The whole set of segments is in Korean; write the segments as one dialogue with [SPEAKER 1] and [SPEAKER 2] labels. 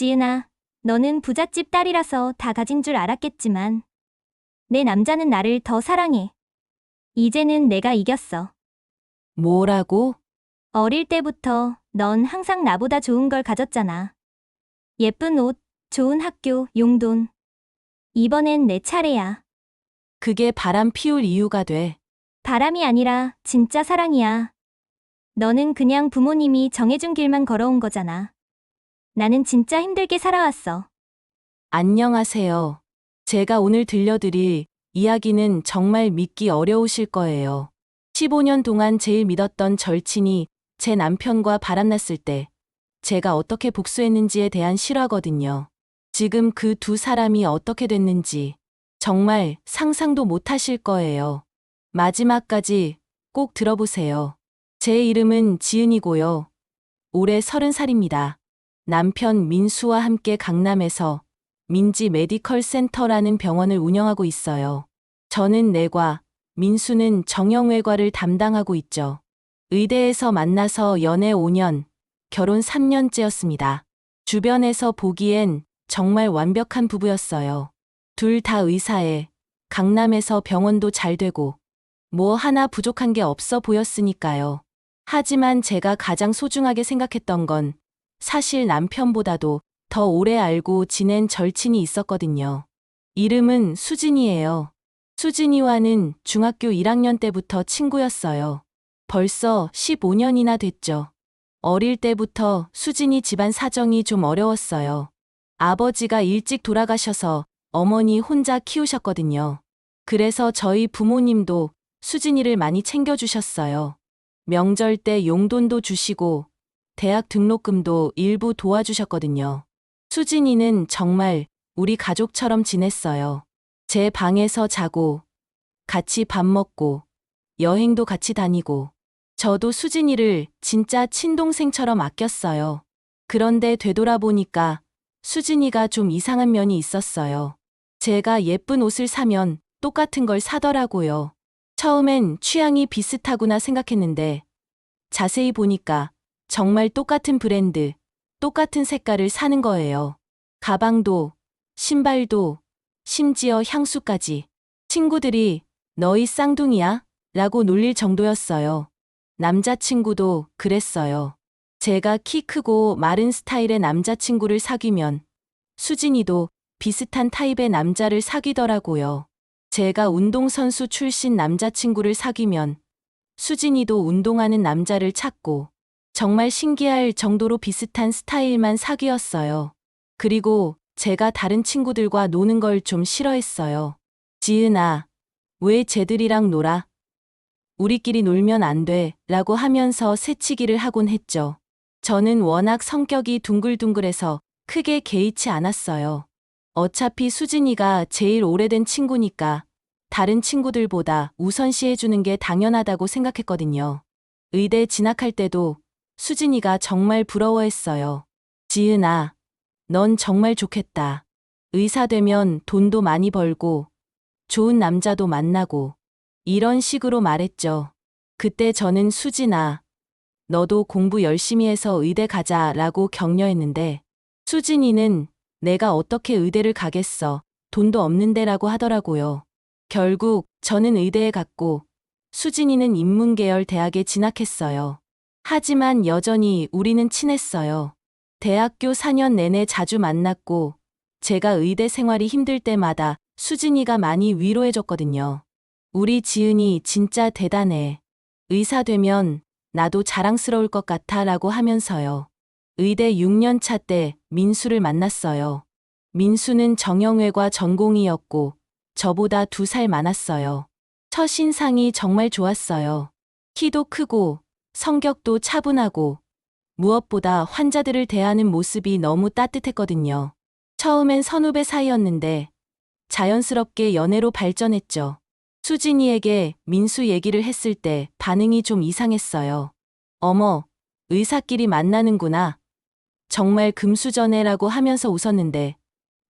[SPEAKER 1] 지은아, 너는 부잣집 딸이라서 다 가진 줄 알았겠지만, 내 남자는 나를 더 사랑해. 이제는 내가 이겼어.
[SPEAKER 2] 뭐라고?
[SPEAKER 1] 어릴 때부터 넌 항상 나보다 좋은 걸 가졌잖아. 예쁜 옷, 좋은 학교, 용돈. 이번엔 내 차례야.
[SPEAKER 2] 그게 바람 피울 이유가 돼.
[SPEAKER 1] 바람이 아니라 진짜 사랑이야. 너는 그냥 부모님이 정해준 길만 걸어온 거잖아. 나는 진짜 힘들게 살아왔어.
[SPEAKER 2] 안녕하세요. 제가 오늘 들려드릴 이야기는 정말 믿기 어려우실 거예요. 15년 동안 제일 믿었던 절친이 제 남편과 바람났을 때 제가 어떻게 복수했는지에 대한 실화거든요. 지금 그 두 사람이 어떻게 됐는지 정말 상상도 못 하실 거예요. 마지막까지 꼭 들어보세요. 제 이름은 지은이고요. 올해 30살입니다. 남편 민수와 함께 강남에서 민지 메디컬 센터라는 병원을 운영하고 있어요. 저는 내과, 민수는 정형외과를 담당하고 있죠. 의대에서 만나서 연애 5년, 결혼 3년째였습니다. 주변에서 보기엔 정말 완벽한 부부였어요. 둘 다 의사에, 강남에서 병원도 잘 되고, 뭐 하나 부족한 게 없어 보였으니까요. 하지만 제가 가장 소중하게 생각했던 건 사실 남편보다도 더 오래 알고 지낸 절친이 있었거든요. 이름은 수진이에요. 수진이와는 중학교 1학년 때부터 친구였어요. 벌써 15년이나 됐죠. 어릴 때부터 수진이 집안 사정이 좀 어려웠어요. 아버지가 일찍 돌아가셔서 어머니 혼자 키우셨거든요. 그래서 저희 부모님도 수진이를 많이 챙겨주셨어요. 명절 때 용돈도 주시고 대학 등록금도 일부 도와주셨거든요. 수진이는 정말 우리 가족처럼 지냈어요. 제 방에서 자고, 같이 밥 먹고, 여행도 같이 다니고, 저도 수진이를 진짜 친동생처럼 아꼈어요. 그런데 되돌아보니까 수진이가 좀 이상한 면이 있었어요. 제가 예쁜 옷을 사면 똑같은 걸 사더라고요. 처음엔 취향이 비슷하구나 생각했는데 자세히 보니까 정말 똑같은 브랜드, 똑같은 색깔을 사는 거예요. 가방도, 신발도, 심지어 향수까지. 친구들이 너희 쌍둥이야? 라고 놀릴 정도였어요. 남자친구도 그랬어요. 제가 키 크고 마른 스타일의 남자친구를 사귀면 수진이도 비슷한 타입의 남자를 사귀더라고요. 제가 운동선수 출신 남자친구를 사귀면 수진이도 운동하는 남자를 찾고 정말 신기할 정도로 비슷한 스타일만 사귀었어요. 그리고 제가 다른 친구들과 노는 걸 좀 싫어했어요. 지은아, 왜 쟤들이랑 놀아? 우리끼리 놀면 안 돼, 라고 하면서 새치기를 하곤 했죠. 저는 워낙 성격이 둥글둥글해서 크게 개의치 않았어요. 어차피 수진이가 제일 오래된 친구니까 다른 친구들보다 우선시해주는 게 당연하다고 생각했거든요. 의대 진학할 때도 수진이가 정말 부러워했어요. 지은아, 넌 정말 좋겠다. 의사 되면 돈도 많이 벌고 좋은 남자도 만나고 이런 식으로 말했죠. 그때 저는 수진아, 너도 공부 열심히 해서 의대 가자라고 격려했는데 수진이는 내가 어떻게 의대를 가겠어. 돈도 없는데라고 하더라고요. 결국 저는 의대에 갔고 수진이는 인문계열 대학에 진학했어요. 하지만 여전히 우리는 친했어요. 대학교 4년 내내 자주 만났고 제가 의대 생활이 힘들 때마다 수진이가 많이 위로해줬거든요. 우리 지은이 진짜 대단해. 의사 되면 나도 자랑스러울 것 같아 라고 하면서요. 의대 6년 차 때 민수를 만났어요. 민수는 정형외과 전공이었고 저보다 2살 많았어요. 첫인상이 정말 좋았어요. 키도 크고 성격도 차분하고 무엇보다 환자들을 대하는 모습이 너무 따뜻했거든요. 처음엔 선후배 사이였는데 자연스럽게 연애로 발전했죠. 수진이에게 민수 얘기를 했을 때 반응이 좀 이상했어요. 어머, 의사끼리 만나는구나. 정말 금수저네라고 하면서 웃었는데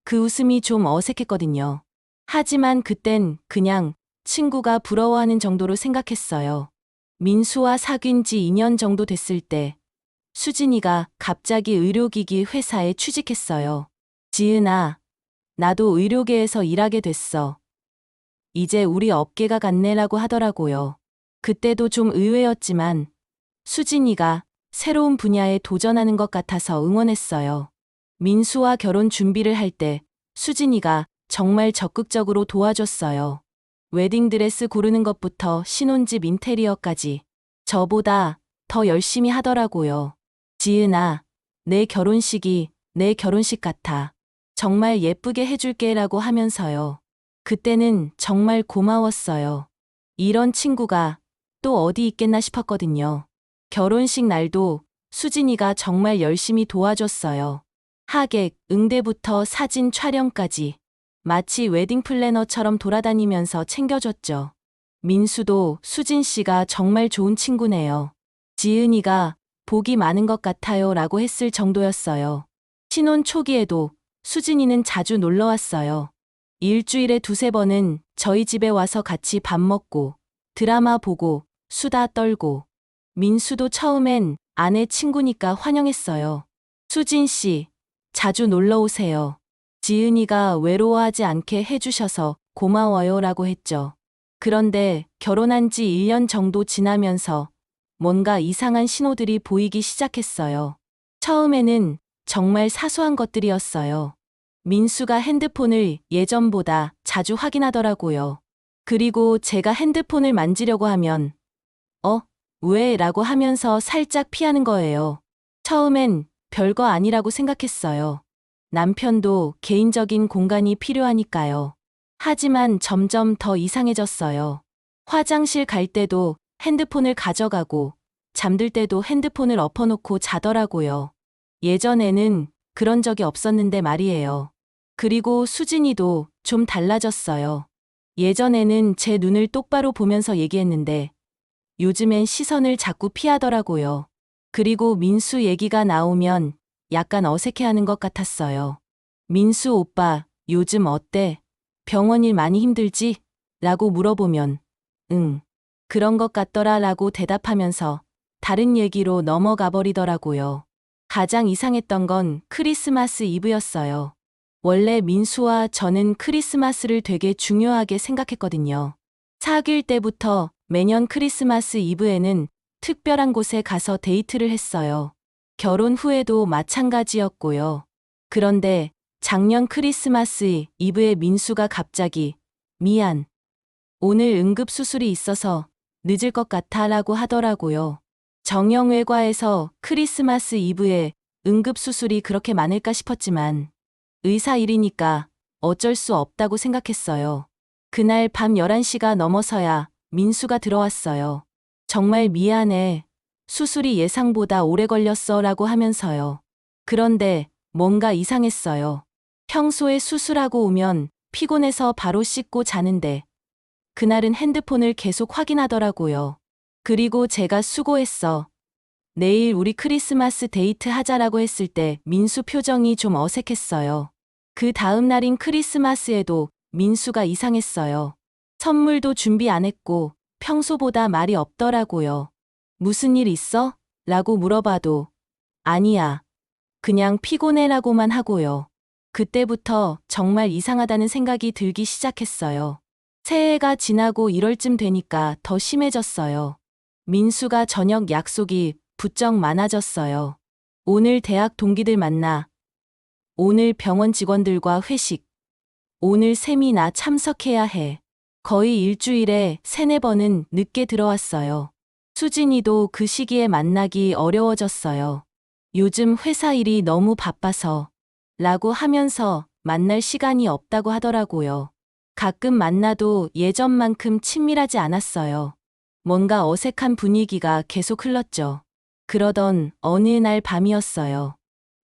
[SPEAKER 2] 그 웃음이 좀 어색했거든요. 하지만 그땐 그냥 친구가 부러워하는 정도로 생각했어요. 민수와 사귄 지 2년 정도 됐을 때 수진이가 갑자기 의료기기 회사에 취직했어요. 지은아, 나도 의료계에서 일하게 됐어. 이제 우리 업계가 같네라고 하더라고요. 그때도 좀 의외였지만 수진이가 새로운 분야에 도전하는 것 같아서 응원했어요. 민수와 결혼 준비를 할 때 수진이가 정말 적극적으로 도와줬어요. 웨딩드레스 고르는 것부터 신혼집 인테리어까지 저보다 더 열심히 하더라고요. 지은아, 내 결혼식이 내 결혼식 같아. 정말 예쁘게 해줄게라고 하면서요. 그때는 정말 고마웠어요. 이런 친구가 또 어디 있겠나 싶었거든요. 결혼식 날도 수진이가 정말 열심히 도와줬어요. 하객, 응대부터 사진 촬영까지 마치 웨딩 플래너처럼 돌아다니면서 챙겨줬죠. 민수도 수진 씨가 정말 좋은 친구네요. 지은이가 복이 많은 것 같아요 라고 했을 정도였어요. 신혼 초기에도 수진이는 자주 놀러 왔어요. 일주일에 두세 번은 저희 집에 와서 같이 밥 먹고 드라마 보고 수다 떨고 민수도 처음엔 아내 친구니까 환영했어요. 수진 씨, 자주 놀러 오세요. 지은이가 외로워하지 않게 해주셔서 고마워요 라고 했죠. 그런데 결혼한 지 1년 정도 지나면서 뭔가 이상한 신호들이 보이기 시작했어요. 처음에는 정말 사소한 것들이었어요. 민수가 핸드폰을 예전보다 자주 확인하더라고요. 그리고 제가 핸드폰을 만지려고 하면 왜? 라고 하면서 살짝 피하는 거예요. 처음엔 별거 아니라고 생각했어요. 남편도 개인적인 공간이 필요하니까요. 하지만 점점 더 이상해졌어요. 화장실 갈 때도 핸드폰을 가져가고 잠들 때도 핸드폰을 엎어놓고 자더라고요. 예전에는 그런 적이 없었는데 말이에요. 그리고 수진이도 좀 달라졌어요. 예전에는 제 눈을 똑바로 보면서 얘기했는데 요즘엔 시선을 자꾸 피하더라고요. 그리고 민수 얘기가 나오면 약간 어색해하는 것 같았어요. 민수 오빠, 요즘 어때? 병원 일 많이 힘들지? 라고 물어보면 응, 그런 것 같더라 라고 대답하면서 다른 얘기로 넘어가 버리더라고요. 가장 이상했던 건 크리스마스 이브였어요. 원래 민수와 저는 크리스마스를 되게 중요하게 생각했거든요. 사귈 때부터 매년 크리스마스 이브에는 특별한 곳에 가서 데이트를 했어요. 결혼 후에도 마찬가지였고요. 그런데 작년 크리스마스 이브에 민수가 갑자기 미안, 오늘 응급수술이 있어서 늦을 것 같아 라고 하더라고요. 정형외과에서 크리스마스 이브에 응급수술이 그렇게 많을까 싶었지만 의사 일이니까 어쩔 수 없다고 생각했어요. 그날 밤 11시가 넘어서야 민수가 들어왔어요. 정말 미안해. 수술이 예상보다 오래 걸렸어 라고 하면서요. 그런데 뭔가 이상했어요. 평소에 수술하고 오면 피곤해서 바로 씻고 자는데 그날은 핸드폰을 계속 확인하더라고요. 그리고 제가 수고했어. 내일 우리 크리스마스 데이트 하자라고 했을 때 민수 표정이 좀 어색했어요. 그 다음 날인 크리스마스에도 민수가 이상했어요. 선물도 준비 안 했고 평소보다 말이 없더라고요. 무슨 일 있어? 라고 물어봐도 아니야. 그냥 피곤해라고만 하고요. 그때부터 정말 이상하다는 생각이 들기 시작했어요. 새해가 지나고 1월쯤 되니까 더 심해졌어요. 민수가 저녁 약속이 부쩍 많아졌어요. 오늘 대학 동기들 만나. 오늘 병원 직원들과 회식. 오늘 세미나 참석해야 해. 거의 일주일에 3-4번은 늦게 들어왔어요. 수진이도 그 시기에 만나기 어려워졌어요. 요즘 회사 일이 너무 바빠서 라고 하면서 만날 시간이 없다고 하더라고요. 가끔 만나도 예전만큼 친밀하지 않았어요. 뭔가 어색한 분위기가 계속 흘렀죠. 그러던 어느 날 밤이었어요.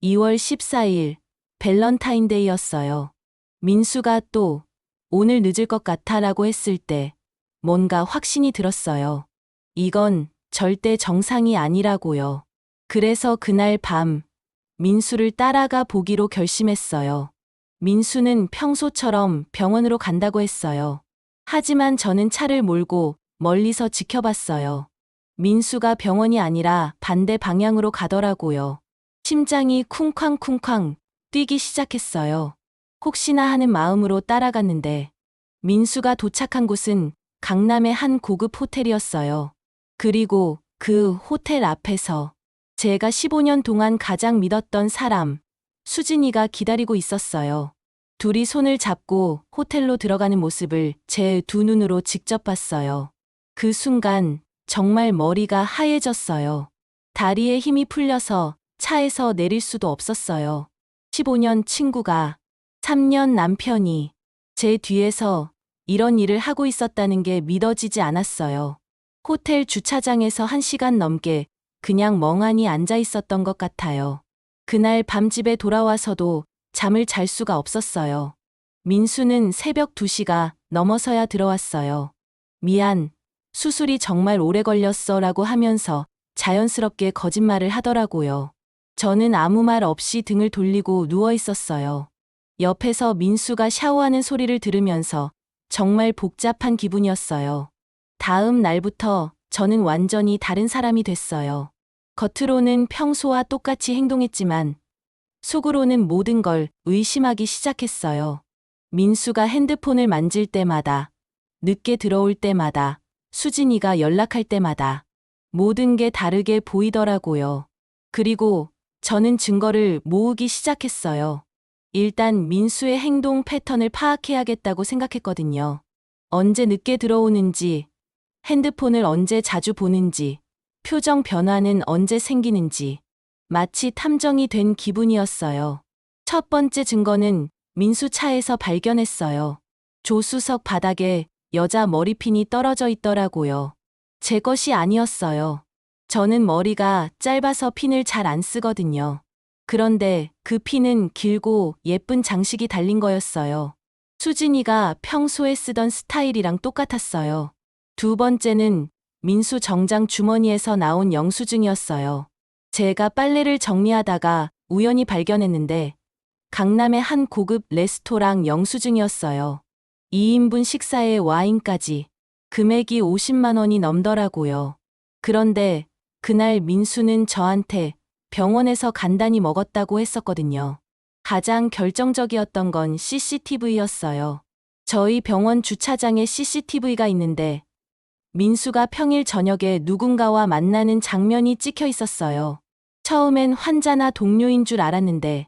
[SPEAKER 2] 2월 14일 밸런타인데이였어요. 민수가 또 오늘 늦을 것 같아 라고 했을 때 뭔가 확신이 들었어요. 이건 절대 정상이 아니라고요. 그래서 그날 밤 민수를 따라가 보기로 결심했어요. 민수는 평소처럼 병원으로 간다고 했어요. 하지만 저는 차를 몰고 멀리서 지켜봤어요. 민수가 병원이 아니라 반대 방향으로 가더라고요. 심장이 쿵쾅쿵쾅 뛰기 시작했어요. 혹시나 하는 마음으로 따라갔는데 민수가 도착한 곳은 강남의 한 고급 호텔이었어요. 그리고 그 호텔 앞에서 제가 15년 동안 가장 믿었던 사람, 수진이가 기다리고 있었어요. 둘이 손을 잡고 호텔로 들어가는 모습을 제 두 눈으로 직접 봤어요. 그 순간 정말 머리가 하얘졌어요. 다리에 힘이 풀려서 차에서 내릴 수도 없었어요. 15년 친구가, 3년 남편이 제 뒤에서 이런 일을 하고 있었다는 게 믿어지지 않았어요. 호텔 주차장에서 1시간 넘게 그냥 멍하니 앉아 있었던 것 같아요. 그날 밤 집에 돌아와서도 잠을 잘 수가 없었어요. 민수는 새벽 2시가 넘어서야 들어왔어요. 미안, 수술이 정말 오래 걸렸어 라고 하면서 자연스럽게 거짓말을 하더라고요. 저는 아무 말 없이 등을 돌리고 누워 있었어요. 옆에서 민수가 샤워하는 소리를 들으면서 정말 복잡한 기분이었어요. 다음 날부터 저는 완전히 다른 사람이 됐어요. 겉으로는 평소와 똑같이 행동했지만 속으로는 모든 걸 의심하기 시작했어요. 민수가 핸드폰을 만질 때마다, 늦게 들어올 때마다, 수진이가 연락할 때마다 모든 게 다르게 보이더라고요. 그리고 저는 증거를 모으기 시작했어요. 일단 민수의 행동 패턴을 파악해야겠다고 생각했거든요. 언제 늦게 들어오는지, 핸드폰을 언제 자주 보는지, 표정 변화는 언제 생기는지, 마치 탐정이 된 기분이었어요. 첫 번째 증거는 민수 차에서 발견했어요. 조수석 바닥에 여자 머리핀이 떨어져 있더라고요. 제 것이 아니었어요. 저는 머리가 짧아서 핀을 잘 안 쓰거든요. 그런데 그 핀은 길고 예쁜 장식이 달린 거였어요. 수진이가 평소에 쓰던 스타일이랑 똑같았어요. 두 번째는 민수 정장 주머니에서 나온 영수증이었어요. 제가 빨래를 정리하다가 우연히 발견했는데 강남의 한 고급 레스토랑 영수증이었어요. 2인분 식사에 와인까지. 금액이 50만 원이 넘더라고요. 그런데 그날 민수는 저한테 병원에서 간단히 먹었다고 했었거든요. 가장 결정적이었던 건 CCTV였어요. 저희 병원 주차장에 CCTV가 있는데 민수가 평일 저녁에 누군가와 만나는 장면이 찍혀 있었어요. 처음엔 환자나 동료인 줄 알았는데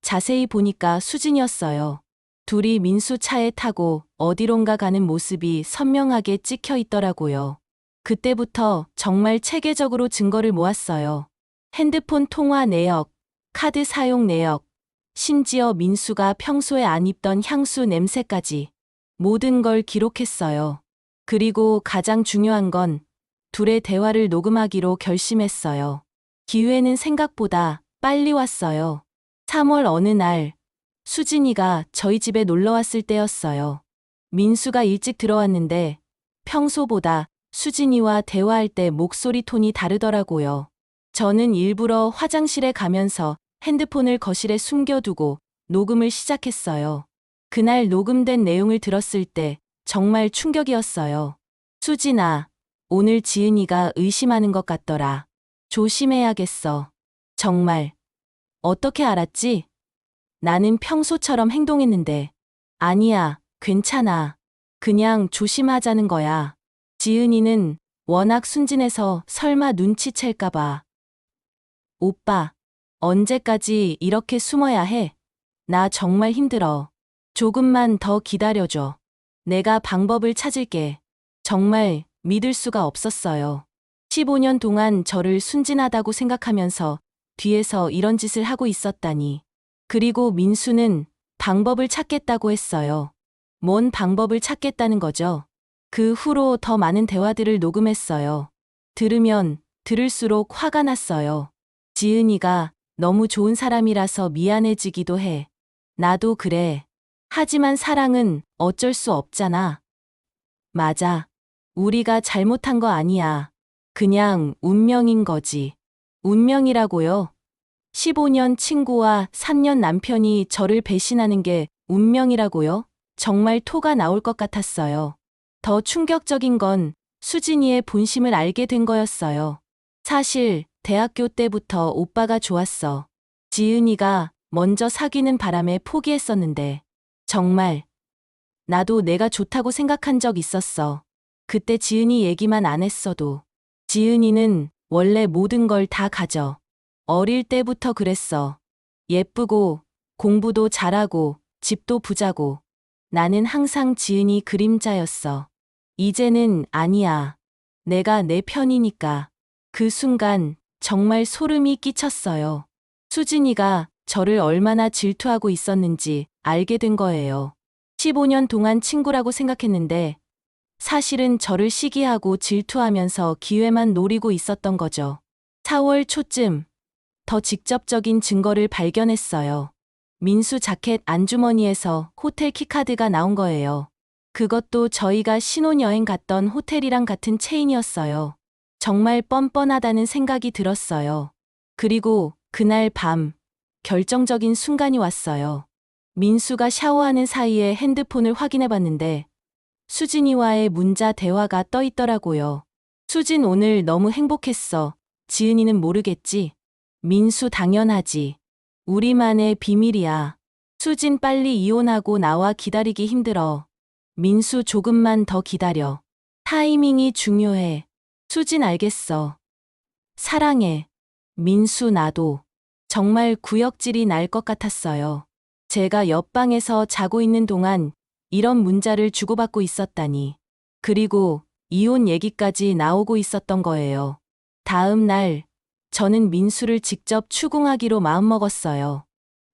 [SPEAKER 2] 자세히 보니까 수진이었어요. 둘이 민수 차에 타고 어디론가 가는 모습이 선명하게 찍혀 있더라고요. 그때부터 정말 체계적으로 증거를 모았어요. 핸드폰 통화 내역, 카드 사용 내역, 심지어 민수가 평소에 안 입던 향수 냄새까지 모든 걸 기록했어요. 그리고 가장 중요한 건 둘의 대화를 녹음하기로 결심했어요. 기회는 생각보다 빨리 왔어요. 3월 어느 날 수진이가 저희 집에 놀러 왔을 때였어요. 민수가 일찍 들어왔는데 평소보다 수진이와 대화할 때 목소리 톤이 다르더라고요. 저는 일부러 화장실에 가면서 핸드폰을 거실에 숨겨두고 녹음을 시작했어요. 그날 녹음된 내용을 들었을 때 정말 충격이었어요. 수진아, 오늘 지은이가 의심하는 것 같더라. 조심해야겠어. 정말. 어떻게 알았지? 나는 평소처럼 행동했는데. 아니야, 괜찮아. 그냥 조심하자는 거야. 지은이는 워낙 순진해서 설마 눈치챌까봐. 오빠, 언제까지 이렇게 숨어야 해? 나 정말 힘들어. 조금만 더 기다려줘. 내가 방법을 찾을게. 정말 믿을 수가 없었어요. 15년 동안 저를 순진하다고 생각하면서 뒤에서 이런 짓을 하고 있었다니. 그리고 민수는 방법을 찾겠다고 했어요. 뭔 방법을 찾겠다는 거죠? 그 후로 더 많은 대화들을 녹음했어요. 들으면 들을수록 화가 났어요. 지은이가 너무 좋은 사람이라서 미안해지기도 해. 나도 그래. 하지만 사랑은 어쩔 수 없잖아. 맞아. 우리가 잘못한 거 아니야. 그냥 운명인 거지. 운명이라고요? 15년 친구와 3년 남편이 저를 배신하는 게 운명이라고요? 정말 토가 나올 것 같았어요. 더 충격적인 건 수진이의 본심을 알게 된 거였어요. 사실 대학교 때부터 오빠가 좋았어. 지은이가 먼저 사귀는 바람에 포기했었는데 정말 나도 내가 좋다고 생각한 적 있었어. 그때 지은이 얘기만 안 했어도. 지은이는 원래 모든 걸 다 가져. 어릴 때부터 그랬어. 예쁘고 공부도 잘하고 집도 부자고. 나는 항상 지은이 그림자였어. 이제는 아니야. 내가 내 편이니까. 그 순간 정말 소름이 끼쳤어요. 수진이가 저를 얼마나 질투하고 있었는지 알게 된 거예요. 15년 동안 친구라고 생각했는데 사실은 저를 시기하고 질투하면서 기회만 노리고 있었던 거죠. 4월 초쯤 더 직접적인 증거를 발견했어요. 민수 자켓 안주머니에서 호텔 키카드가 나온 거예요. 그것도 저희가 신혼여행 갔던 호텔이랑 같은 체인이었어요. 정말 뻔뻔하다는 생각이 들었어요. 그리고 그날 밤 결정적인 순간이 왔어요. 민수가 샤워하는 사이에 핸드폰을 확인해 봤는데 수진이와의 문자 대화가 떠 있더라고요. 수진 오늘 너무 행복했어. 지은이는 모르겠지? 민수 당연하지. 우리만의 비밀이야. 수진 빨리 이혼하고 나와 기다리기 힘들어. 민수 조금만 더 기다려. 타이밍이 중요해. 수진 알겠어. 사랑해. 민수 나도. 정말 구역질이 날 것 같았어요. 제가 옆방에서 자고 있는 동안 이런 문자를 주고받고 있었다니. 그리고 이혼 얘기까지 나오고 있었던 거예요. 다음 날 저는 민수를 직접 추궁하기로 마음먹었어요.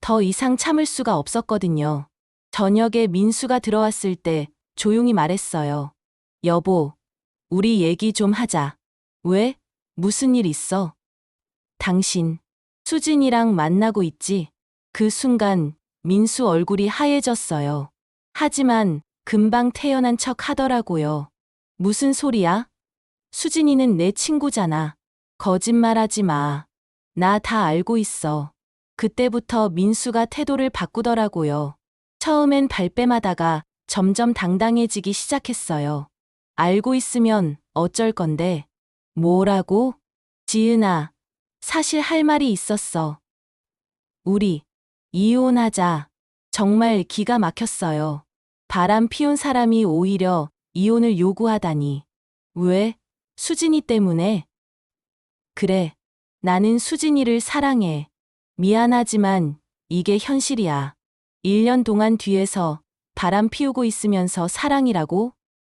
[SPEAKER 2] 더 이상 참을 수가 없었거든요. 저녁에 민수가 들어왔을 때 조용히 말했어요. 여보, 우리 얘기 좀 하자. 왜? 무슨 일 있어? 당신, 수진이랑 만나고 있지? 그 순간 민수 얼굴이 하얘졌어요. 하지만 금방 태어난 척 하더라고요. 무슨 소리야? 수진이는 내 친구잖아. 거짓말하지 마. 나 다 알고 있어. 그때부터 민수가 태도를 바꾸더라고요. 처음엔 발뺌하다가 점점 당당해지기 시작했어요. 알고 있으면 어쩔 건데. 뭐라고? 지은아, 사실 할 말이 있었어. 우리 이혼하자. 정말 기가 막혔어요. 바람 피운 사람이 오히려 이혼을 요구하다니. 왜? 수진이 때문에? 그래. 나는 수진이를 사랑해. 미안하지만 이게 현실이야. 1년 동안 뒤에서 바람 피우고 있으면서 사랑이라고?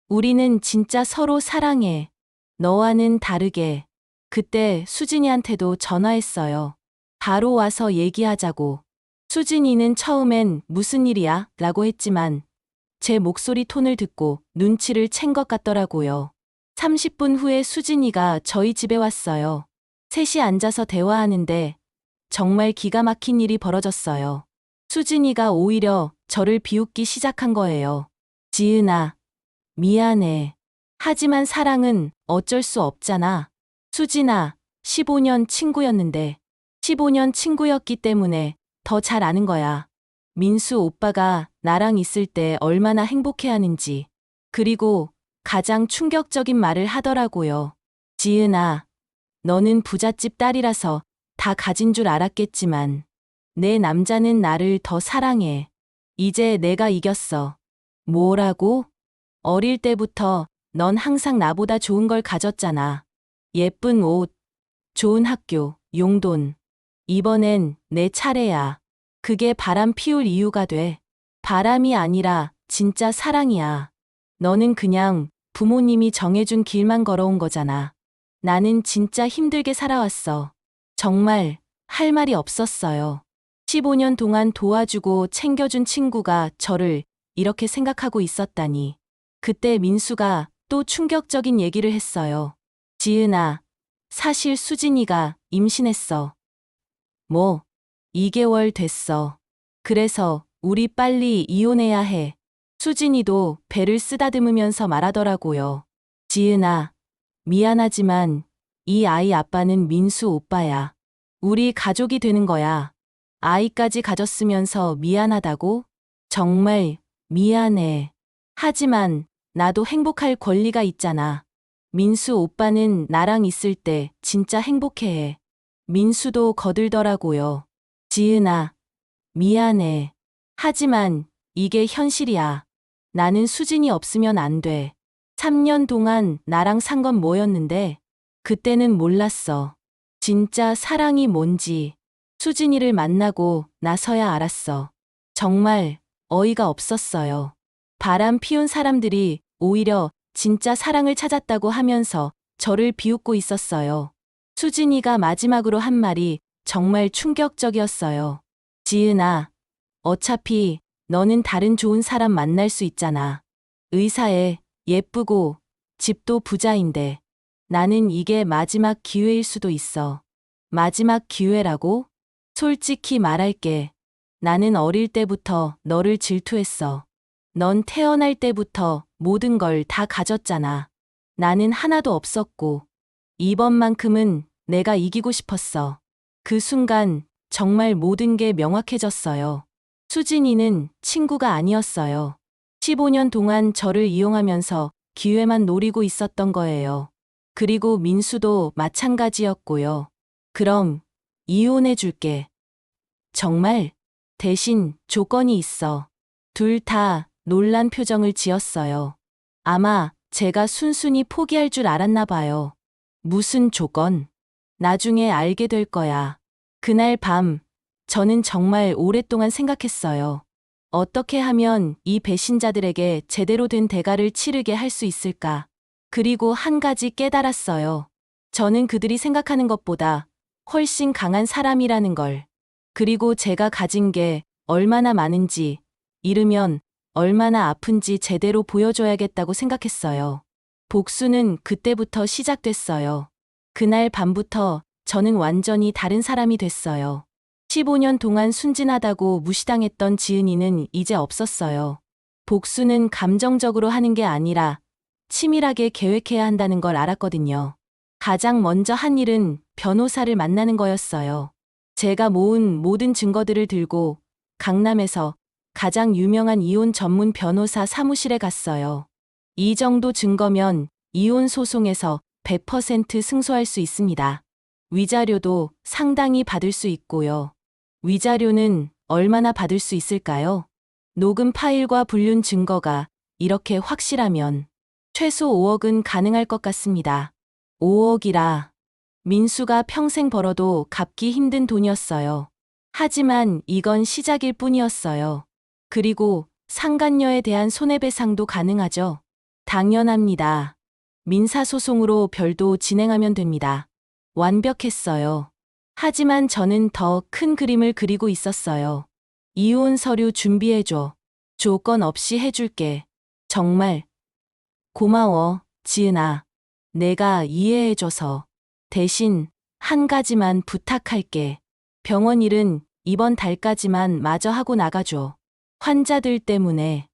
[SPEAKER 2] 우리는 진짜 서로 사랑해. 너와는 다르게. 그때 수진이한테도 전화했어요. 바로 와서 얘기하자고. 수진이는 처음엔 무슨 일이야? 라고 했지만 제 목소리 톤을 듣고 눈치를 챈 것 같더라고요. 30분 후에 수진이가 저희 집에 왔어요. 셋이 앉아서 대화하는데 정말 기가 막힌 일이 벌어졌어요. 수진이가 오히려 저를 비웃기 시작한 거예요. 지은아, 미안해. 하지만 사랑은 어쩔 수 없잖아. 수진아, 15년 친구였는데 15년 친구였기 때문에 더 잘 아는 거야. 민수 오빠가 나랑 있을 때 얼마나 행복해하는지. 그리고 가장 충격적인 말을 하더라고요. 지은아, 너는 부잣집 딸이라서 다 가진 줄 알았겠지만 내 남자는 나를 더 사랑해. 이제 내가 이겼어. 뭐라고? 어릴 때부터 넌 항상 나보다 좋은 걸 가졌잖아. 예쁜 옷, 좋은 학교, 용돈. 이번엔 내 차례야. 그게 바람 피울 이유가 돼. 바람이 아니라 진짜 사랑이야. 너는 그냥 부모님이 정해준 길만 걸어온 거잖아. 나는 진짜 힘들게 살아왔어. 정말 할 말이 없었어요. 15년 동안 도와주고 챙겨준 친구가 저를 이렇게 생각하고 있었다니. 그때 민수가 또 충격적인 얘기를 했어요. 지은아, 사실 수진이가 임신했어. 뭐, 2개월 됐어. 그래서 우리 빨리 이혼해야 해. 수진이도 배를 쓰다듬으면서 말하더라고요. 지은아, 미안하지만 이 아이 아빠는 민수 오빠야. 우리 가족이 되는 거야. 아이까지 가졌으면서 미안하다고? 정말 미안해. 하지만 나도 행복할 권리가 있잖아. 민수 오빠는 나랑 있을 때 진짜 행복해해. 민수도 거들더라고요. 지은아, 미안해. 하지만 이게 현실이야. 나는 수진이 없으면 안 돼. 3년 동안 나랑 산 건 뭐였는데 그때는 몰랐어. 진짜 사랑이 뭔지. 수진이를 만나고 나서야 알았어. 정말 어이가 없었어요. 바람 피운 사람들이 오히려 진짜 사랑을 찾았다고 하면서 저를 비웃고 있었어요. 수진이가 마지막으로 한 말이 정말 충격적이었어요. 지은아, 어차피 너는 다른 좋은 사람 만날 수 있잖아. 의사에 예쁘고 집도 부자인데 나는 이게 마지막 기회일 수도 있어. 마지막 기회라고? 솔직히 말할게. 나는 어릴 때부터 너를 질투했어. 넌 태어날 때부터 모든 걸 다 가졌잖아. 나는 하나도 없었고, 이번만큼은 내가 이기고 싶었어. 그 순간 정말 모든 게 명확해졌어요. 수진이는 친구가 아니었어요. 15년 동안 저를 이용하면서 기회만 노리고 있었던 거예요. 그리고 민수도 마찬가지였고요. 그럼 이혼해 줄게. 정말? 대신 조건이 있어. 둘 다 놀란 표정을 지었어요. 아마 제가 순순히 포기할 줄 알았나 봐요. 무슨 조건? 나중에 알게 될 거야. 그날 밤, 저는 정말 오랫동안 생각했어요. 어떻게 하면 이 배신자들에게 제대로 된 대가를 치르게 할 수 있을까? 그리고 한 가지 깨달았어요. 저는 그들이 생각하는 것보다 훨씬 강한 사람이라는 걸. 그리고 제가 가진 게 얼마나 많은지, 잃으면 얼마나 아픈지 제대로 보여줘야겠다고 생각했어요. 복수는 그때부터 시작됐어요. 그날 밤부터 저는 완전히 다른 사람이 됐어요. 15년 동안 순진하다고 무시당했던 지은이는 이제 없었어요. 복수는 감정적으로 하는 게 아니라 치밀하게 계획해야 한다는 걸 알았거든요. 가장 먼저 한 일은 변호사를 만나는 거였어요. 제가 모은 모든 증거들을 들고 강남에서 가장 유명한 이혼 전문 변호사 사무실에 갔어요. 이 정도 증거면 이혼 소송에서 100% 승소할 수 있습니다. 위자료도 상당히 받을 수 있고요. 위자료는 얼마나 받을 수 있을까요? 녹음 파일과 불륜 증거가 이렇게 확실하면 최소 5억은 가능할 것 같습니다. 5억이라 민수가 평생 벌어도 갚기 힘든 돈이었어요. 하지만 이건 시작일 뿐이었어요. 그리고 상간녀에 대한 손해배상도 가능하죠. 당연합니다. 민사소송으로 별도 진행하면 됩니다. 완벽했어요. 하지만 저는 더 큰 그림을 그리고 있었어요. 이혼 서류 준비해줘. 조건 없이 해줄게. 정말 고마워, 지은아. 내가 이해해줘서. 대신 한 가지만 부탁할게. 병원 일은 이번 달까지만 마저 하고 나가줘. 환자들 때문에.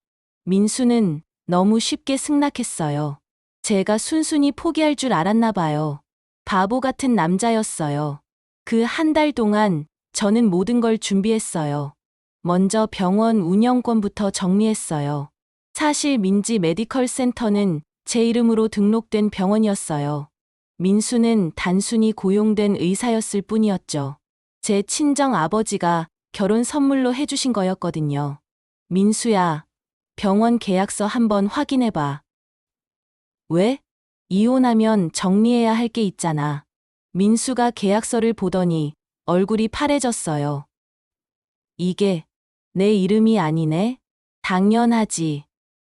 [SPEAKER 2] 민수는 너무 쉽게 승낙했어요. 제가 순순히 포기할 줄 알았나 봐요. 바보 같은 남자였어요. 그 한 달 동안 저는 모든 걸 준비했어요. 먼저 병원 운영권부터 정리했어요. 사실 민지 메디컬 센터는 제 이름으로 등록된 병원이었어요. 민수는 단순히 고용된 의사였을 뿐이었죠. 제 친정 아버지가 결혼 선물로 해주신 거였거든요. 민수야, 병원 계약서 한번 확인해봐. 왜? 이혼하면 정리해야 할 게 있잖아. 민수가 계약서를 보더니 얼굴이 파래졌어요. 이게 내 이름이 아니네? 당연하지.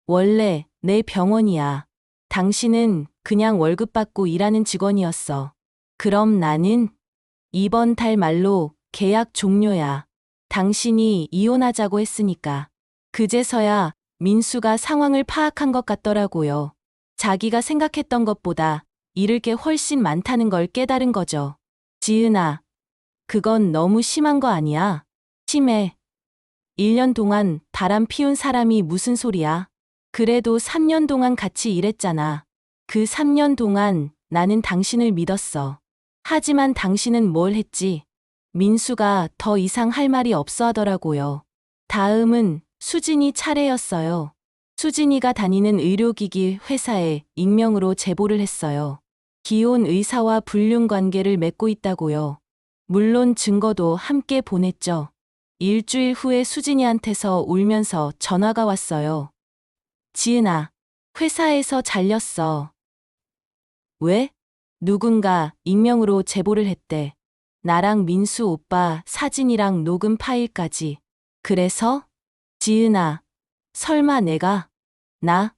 [SPEAKER 2] 원래 내 병원이야. 당신은 그냥 월급 받고 일하는 직원이었어. 그럼 나는 이번 달 말로 계약 종료야. 당신이 이혼하자고 했으니까. 그제서야 민수가 상황을 파악한 것 같더라고요. 자기가 생각했던 것보다 잃을 게 훨씬 많다는 걸 깨달은 거죠. 지은아, 그건 너무 심한 거 아니야? 심해. 1년 동안 바람 피운 사람이 무슨 소리야? 그래도 3년 동안 같이 일했잖아. 그 3년 동안 나는 당신을 믿었어. 하지만 당신은 뭘 했지? 민수가 더 이상 할 말이 없어 하더라고요. 다음은 수진이 차례였어요. 수진이가 다니는 의료기기 회사에 익명으로 제보를 했어요. 기혼 의사와 불륜 관계를 맺고 있다고요. 물론 증거도 함께 보냈죠. 일주일 후에 수진이한테서 울면서 전화가 왔어요. 지은아, 회사에서 잘렸어. 왜? 누군가 익명으로 제보를 했대. 나랑 민수 오빠 사진이랑 녹음 파일까지. 그래서? 지은아, 설마 내가? 나?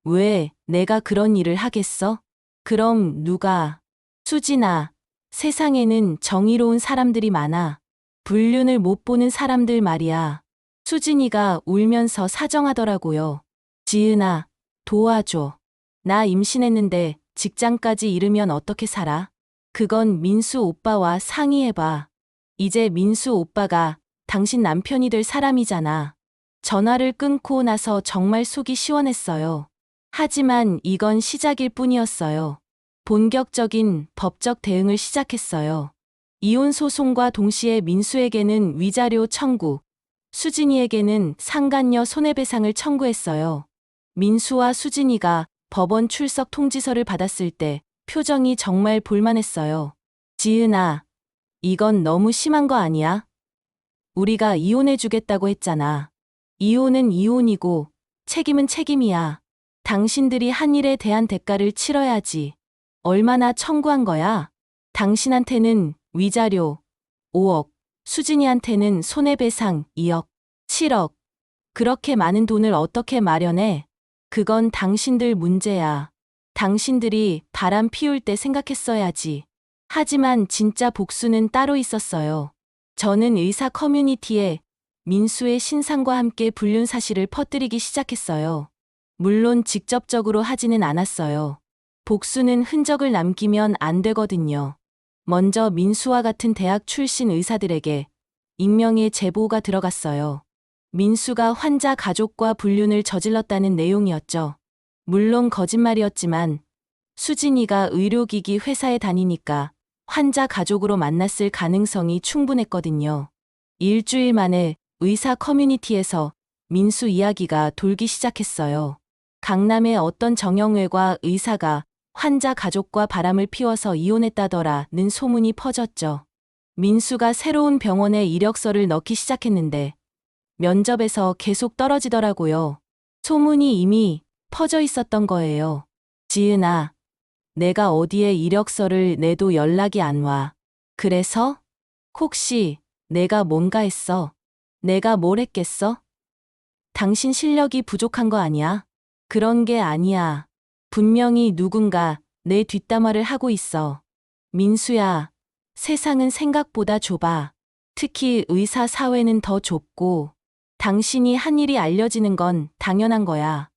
[SPEAKER 2] 왜 내가 그런 일을 하겠어? 그럼 누가? 수진아, 세상에는 정의로운 사람들이 많아. 불륜을 못 보는 사람들 말이야. 수진이가 울면서 사정하더라고요. 지은아, 도와줘. 나 임신했는데 직장까지 잃으면 어떻게 살아? 그건 민수 오빠와 상의해봐. 이제 민수 오빠가 당신 남편이 될 사람이잖아. 전화를 끊고 나서 정말 속이 시원했어요. 하지만 이건 시작일 뿐이었어요. 본격적인 법적 대응을 시작했어요. 이혼 소송과 동시에 민수에게는 위자료 청구, 수진이에게는 상간녀 손해배상을 청구했어요. 민수와 수진이가 법원 출석 통지서를 받았을 때 표정이 정말 볼만했어요. 지은아, 이건 너무 심한 거 아니야? 우리가 이혼해주겠다고 했잖아. 이혼은 이혼이고 책임은 책임이야. 당신들이 한 일에 대한 대가를 치러야지. 얼마나 청구한 거야? 당신한테는 위자료 5억, 수진이한테는 손해배상 2억, 7억. 그렇게 많은 돈을 어떻게 마련해? 그건 당신들 문제야. 당신들이 바람 피울 때 생각했어야지. 하지만 진짜 복수는 따로 있었어요. 저는 의사 커뮤니티에 민수의 신상과 함께 불륜 사실을 퍼뜨리기 시작했어요. 물론 직접적으로 하지는 않았어요. 복수는 흔적을 남기면 안 되거든요. 먼저 민수와 같은 대학 출신 의사들에게 익명의 제보가 들어갔어요. 민수가 환자 가족과 불륜을 저질렀다는 내용이었죠. 물론 거짓말이었지만 수진이가 의료기기 회사에 다니니까 환자 가족으로 만났을 가능성이 충분했거든요. 일주일 만에 의사 커뮤니티에서 민수 이야기가 돌기 시작했어요. 강남의 어떤 정형외과 의사가 환자 가족과 바람을 피워서 이혼했다더라는 소문이 퍼졌죠. 민수가 새로운 병원에 이력서를 넣기 시작했는데 면접에서 계속 떨어지더라고요. 소문이 이미 퍼져 있었던 거예요. 지은아, 내가 어디에 이력서를 내도 연락이 안 와. 그래서? 혹시 내가 뭔가 했어? 내가 뭘 했겠어? 당신 실력이 부족한 거 아니야? 그런 게 아니야. 분명히 누군가 내 뒷담화를 하고 있어. 민수야, 세상은 생각보다 좁아. 특히 의사 사회는 더 좁고, 당신이 한 일이 알려지는 건 당연한 거야.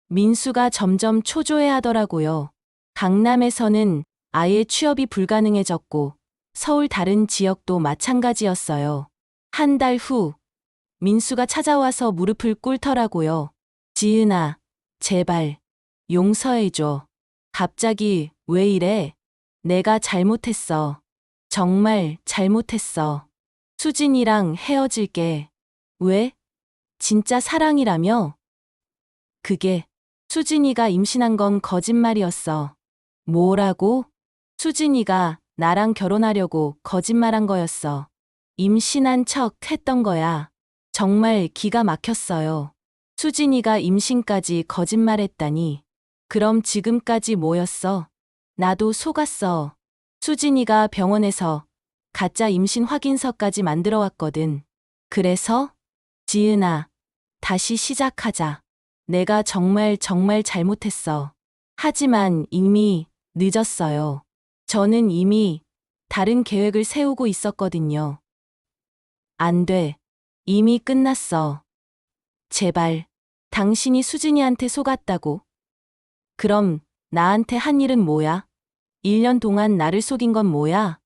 [SPEAKER 2] 민수가 점점 초조해 하더라고요. 강남에서는 아예 취업이 불가능해졌고, 서울 다른 지역도 마찬가지였어요. 한 달 후, 민수가 찾아와서 무릎을 꿇더라고요. 지은아, 제발, 용서해줘. 갑자기 왜 이래? 내가 잘못했어. 정말 잘못했어. 수진이랑 헤어질게. 왜? 진짜 사랑이라며? 그게 수진이가 임신한 건 거짓말이었어. 뭐라고? 수진이가 나랑 결혼하려고 거짓말한 거였어. 임신한 척 했던 거야. 정말 기가 막혔어요. 수진이가 임신까지 거짓말했다니. 그럼 지금까지 뭐였어? 나도 속았어. 수진이가 병원에서 가짜 임신 확인서까지 만들어 왔거든. 그래서? 지은아, 다시 시작하자. 내가 정말 잘못했어. 하지만 이미 늦었어요. 저는 이미 다른 계획을 세우고 있었거든요. 안 돼. 이미 끝났어. 제발, 당신이 수진이한테 속았다고. 그럼 나한테 한 일은 뭐야? 1년 동안 나를 속인 건 뭐야?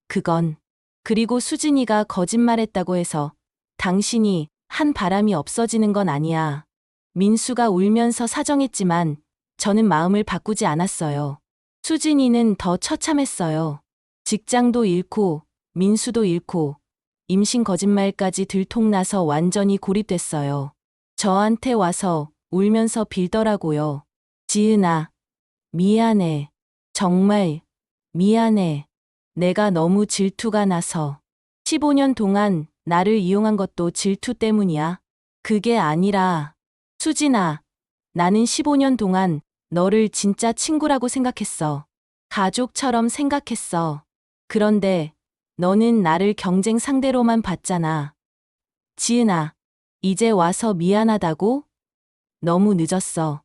[SPEAKER 2] 그건. 그리고 수진이가 거짓말했다고 해서 당신이 한 바람이 없어지는 건 아니야. 민수가 울면서 사정했지만 저는 마음을 바꾸지 않았어요. 수진이는 더 처참했어요. 직장도 잃고 민수도 잃고 임신 거짓말까지 들통나서 완전히 고립됐어요. 저한테 와서 울면서 빌더라고요. 지은아, 미안해. 정말 미안해. 내가 너무 질투가 나서. 15년 동안 나를 이용한 것도 질투 때문이야. 그게 아니라, 수진아, 나는 15년 동안 너를 진짜 친구라고 생각했어. 가족처럼 생각했어. 그런데 너는 나를 경쟁 상대로만 봤잖아. 지은아, 이제 와서 미안하다고? 너무 늦었어.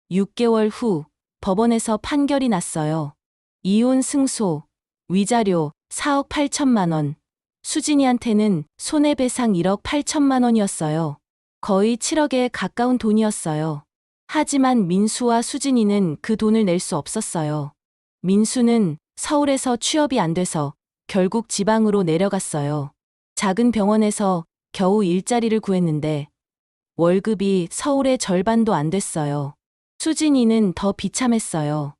[SPEAKER 2] 6개월 후 법원에서 판결이 났어요. 이혼 승소, 위자료 4억 8천만 원. 수진이한테는 손해배상 1억 8천만 원이었어요. 거의 7억에 가까운 돈이었어요. 하지만 민수와 수진이는 그 돈을 낼 수 없었어요. 민수는 서울에서 취업이 안 돼서 결국 지방으로 내려갔어요. 작은 병원에서 겨우 일자리를 구했는데 월급이 서울의 절반도 안 됐어요. 수진이는 더 비참했어요.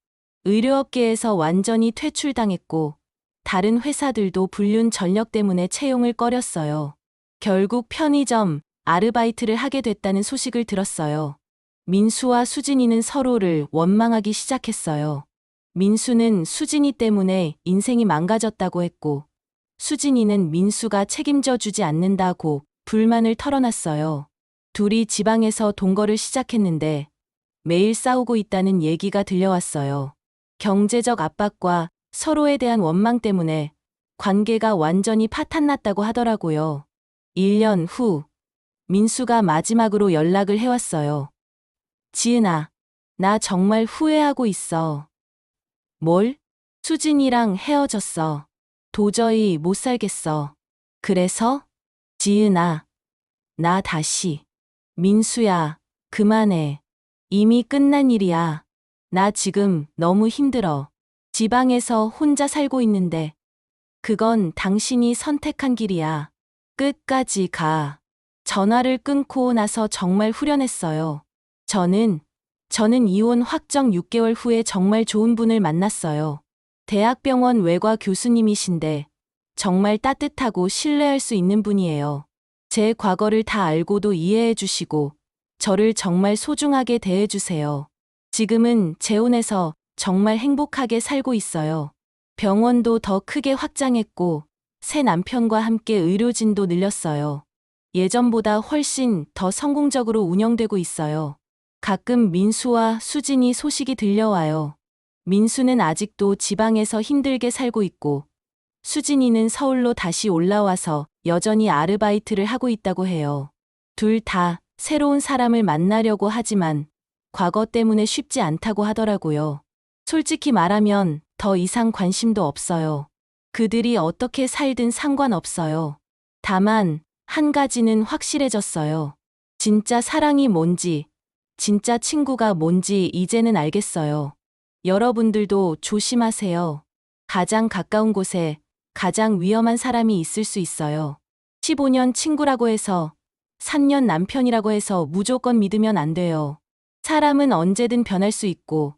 [SPEAKER 2] 의료업계에서 완전히 퇴출당했고 다른 회사들도 불륜 전력 때문에 채용을 꺼렸어요. 결국 편의점 아르바이트를 하게 됐다는 소식을 들었어요. 민수와 수진이는 서로를 원망하기 시작했어요. 민수는 수진이 때문에 인생이 망가졌다고 했고 수진이는 민수가 책임져 주지 않는다고 불만을 털어놨어요. 둘이 지방에서 동거를 시작했는데 매일 싸우고 있다는 얘기가 들려왔어요. 경제적 압박과 서로에 대한 원망 때문에 관계가 완전히 파탄났다고 하더라고요. 1년 후 민수가 마지막으로 연락을 해왔어요. 지은아, 나 정말 후회하고 있어. 뭘? 수진이랑 헤어졌어. 도저히 못 살겠어. 그래서? 지은아, 나 다시. 민수야, 그만해. 이미 끝난 일이야. 나 지금 너무 힘들어. 지방에서 혼자 살고 있는데. 그건 당신이 선택한 길이야. 끝까지 가. 전화를 끊고 나서 정말 후련했어요. 저는 이혼 확정 6개월 후에 정말 좋은 분을 만났어요. 대학병원 외과 교수님이신데 정말 따뜻하고 신뢰할 수 있는 분이에요. 제 과거를 다 알고도 이해해 주시고 저를 정말 소중하게 대해 주세요. 지금은 재혼해서 정말 행복하게 살고 있어요. 병원도 더 크게 확장했고 새 남편과 함께 의료진도 늘렸어요. 예전보다 훨씬 더 성공적으로 운영되고 있어요. 가끔 민수와 수진이 소식이 들려와요. 민수는 아직도 지방에서 힘들게 살고 있고 수진이는 서울로 다시 올라와서 여전히 아르바이트를 하고 있다고 해요. 둘 다 새로운 사람을 만나려고 하지만 과거 때문에 쉽지 않다고 하더라고요. 솔직히 말하면 더 이상 관심도 없어요. 그들이 어떻게 살든 상관없어요. 다만 한 가지는 확실해졌어요. 진짜 사랑이 뭔지, 진짜 친구가 뭔지 이제는 알겠어요. 여러분들도 조심하세요. 가장 가까운 곳에 가장 위험한 사람이 있을 수 있어요. 15년 친구라고 해서 3년 남편이라고 해서 무조건 믿으면 안 돼요. 사람은 언제든 변할 수 있고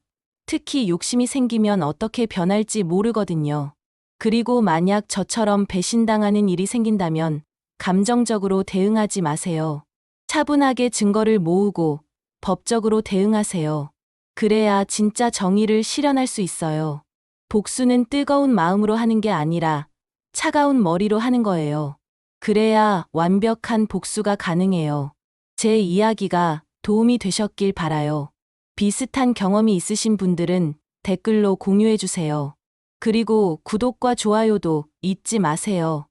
[SPEAKER 2] 특히 욕심이 생기면 어떻게 변할지 모르거든요. 그리고 만약 저처럼 배신당하는 일이 생긴다면 감정적으로 대응하지 마세요. 차분하게 증거를 모으고 법적으로 대응하세요. 그래야 진짜 정의를 실현할 수 있어요. 복수는 뜨거운 마음으로 하는 게 아니라 차가운 머리로 하는 거예요. 그래야 완벽한 복수가 가능해요. 제 이야기가 도움이 되셨길 바라요. 비슷한 경험이 있으신 분들은 댓글로 공유해 주세요. 그리고 구독과 좋아요도 잊지 마세요.